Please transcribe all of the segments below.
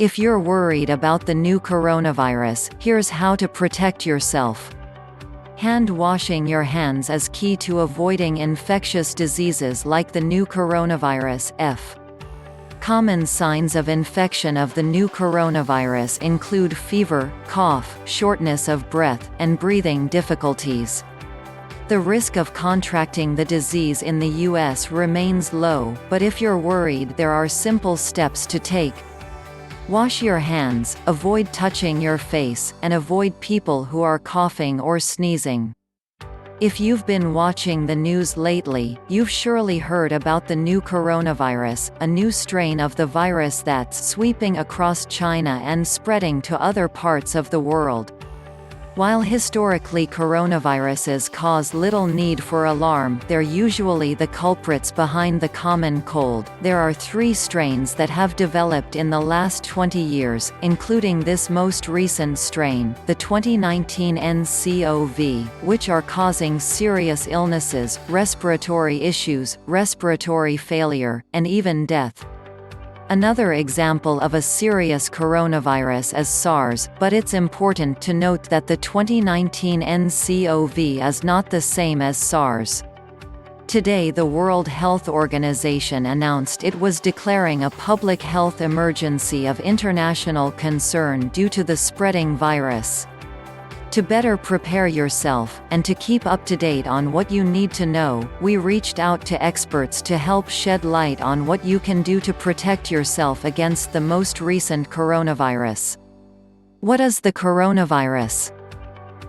If you're worried about the new coronavirus, here's how to protect yourself. Hand washing your hands is key to avoiding infectious diseases like the new coronavirus. Common signs of infection of the new coronavirus include fever, cough, shortness of breath, and breathing difficulties. The risk of contracting the disease in the U.S. remains low, but if you're worried, there are simple steps to take. Wash your hands, avoid touching your face, and avoid people who are coughing or sneezing. If you've been watching the news lately, you've surely heard about the new coronavirus, a new strain of the virus that's sweeping across China and spreading to other parts of the world. While historically coronaviruses cause little need for alarm, they're usually the culprits behind the common cold. There are 3 strains that have developed in the last 20 years, including this most recent strain, the 2019 nCoV, which are causing serious illnesses, respiratory issues, respiratory failure, and even death. Another example of a serious coronavirus is SARS, but it's important to note that the 2019 nCoV is not the same as SARS. Today, the World Health Organization announced it was declaring a public health emergency of international concern due to the spreading virus. To better prepare yourself, and to keep up to date on what you need to know, we reached out to experts to help shed light on what you can do to protect yourself against the most recent coronavirus. What is the coronavirus?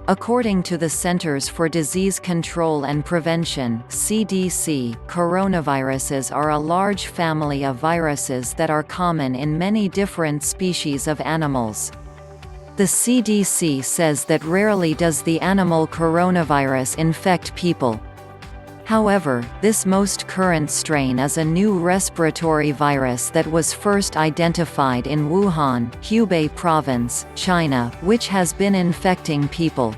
According to the Centers for Disease Control and Prevention (CDC), coronaviruses are a large family of viruses that are common in many different species of animals. The CDC says that rarely does the animal coronavirus infect people. However, this most current strain is a new respiratory virus that was first identified in Wuhan, Hubei Province, China, which has been infecting people.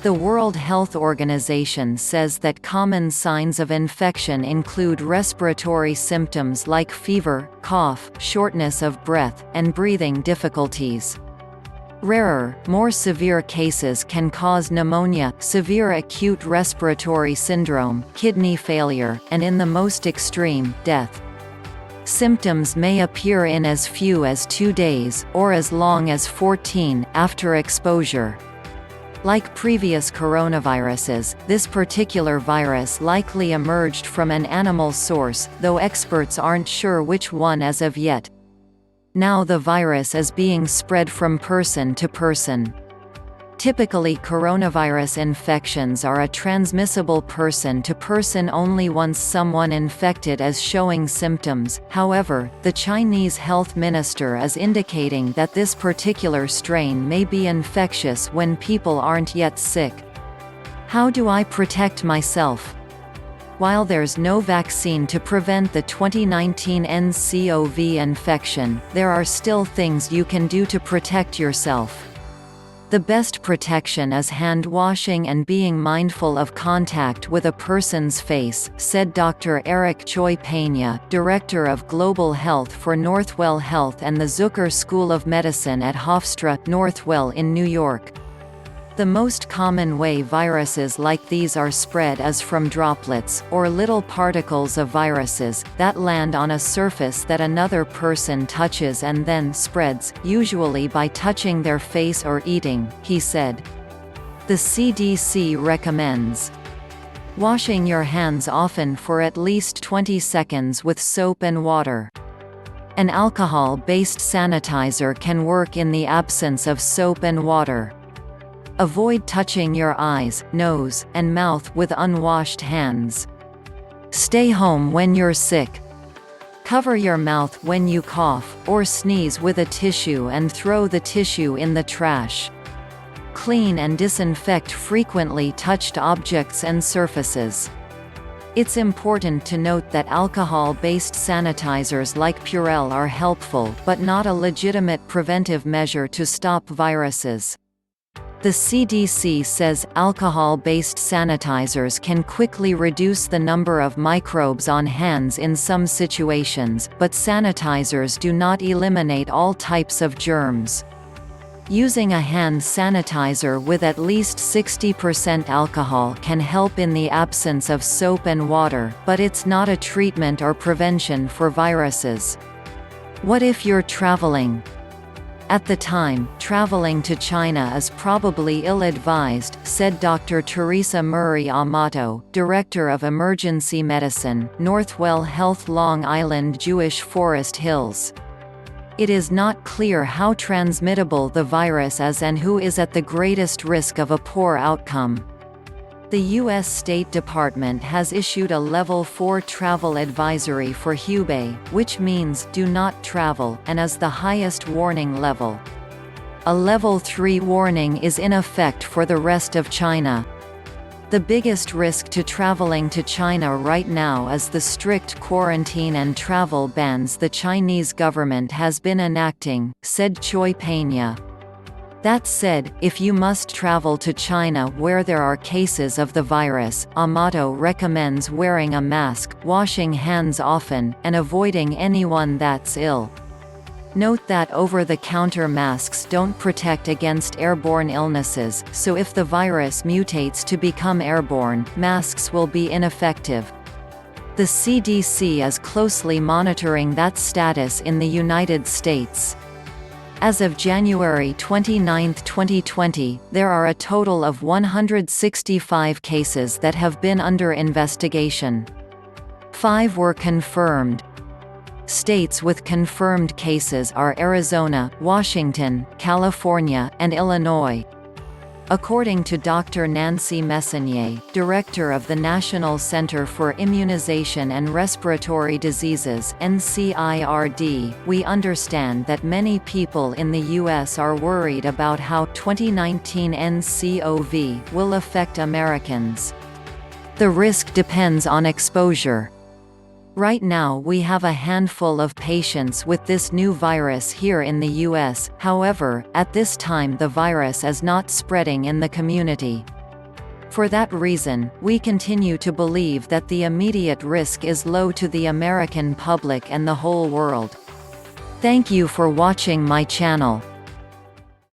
The World Health Organization says that common signs of infection include respiratory symptoms like fever, cough, shortness of breath, and breathing difficulties. Rarer, more severe cases can cause pneumonia, severe acute respiratory syndrome, kidney failure, and in the most extreme, death. Symptoms may appear in as few as 2 days, or as long as 14, after exposure. Like previous coronaviruses, this particular virus likely emerged from an animal source, though experts aren't sure which one as of yet. Now the virus is being spread from person to person. Typically, coronavirus infections are a transmissible person to person only once someone infected is showing symptoms. However, the Chinese health minister is indicating that this particular strain may be infectious when people aren't yet sick. How do I protect myself? While there's no vaccine to prevent the 2019 nCoV infection, there are still things you can do to protect yourself. The best protection is hand washing and being mindful of contact with a person's face, said Dr. Eric Choi Pena, Director of Global Health for Northwell Health and the Zucker School of Medicine at Hofstra, Northwell in New York. The most common way viruses like these are spread is from droplets, or little particles of viruses, that land on a surface that another person touches and then spreads, usually by touching their face or eating, he said. The CDC recommends washing your hands often for at least 20 seconds with soap and water. An alcohol-based sanitizer can work in the absence of soap and water. Avoid touching your eyes, nose, and mouth with unwashed hands. Stay home when you're sick. Cover your mouth when you cough, or sneeze with a tissue and throw the tissue in the trash. Clean and disinfect frequently touched objects and surfaces. It's important to note that alcohol-based sanitizers like Purell are helpful, but not a legitimate preventive measure to stop viruses. The CDC says alcohol-based sanitizers can quickly reduce the number of microbes on hands in some situations, but sanitizers do not eliminate all types of germs. Using a hand sanitizer with at least 60% alcohol can help in the absence of soap and water, but it's not a treatment or prevention for viruses. What if you're traveling? At the time, traveling to China is probably ill-advised, said Dr. Teresa Murray Amato, Director of Emergency Medicine, Northwell Health, Long Island Jewish Forest Hills. It is not clear how transmittable the virus is and who is at the greatest risk of a poor outcome. The U.S. State Department has issued a Level 4 travel advisory for Hubei, which means "do not travel," and is the highest warning level. A Level 3 warning is in effect for the rest of China. The biggest risk to traveling to China right now is the strict quarantine and travel bans the Chinese government has been enacting, said Choi Pena. That said, if you must travel to China where there are cases of the virus, Amato recommends wearing a mask, washing hands often, and avoiding anyone that's ill. Note that over-the-counter masks don't protect against airborne illnesses, so if the virus mutates to become airborne, masks will be ineffective. The CDC is closely monitoring that status in the United States. As of January 29, 2020, there are a total of 165 cases that have been under investigation. 5 were confirmed. States with confirmed cases are Arizona, Washington, California, and Illinois. According to Dr. Nancy Messonnier, director of the National Center for Immunization and Respiratory Diseases (NCIRD), we understand that many people in the U.S. are worried about how 2019 nCoV will affect Americans. The risk depends on exposure. Right now we have a handful of patients with this new virus here in the U.S., however, at this time the virus is not spreading in the community. For that reason, we continue to believe that the immediate risk is low to the American public and the whole world. Thank you for watching my channel.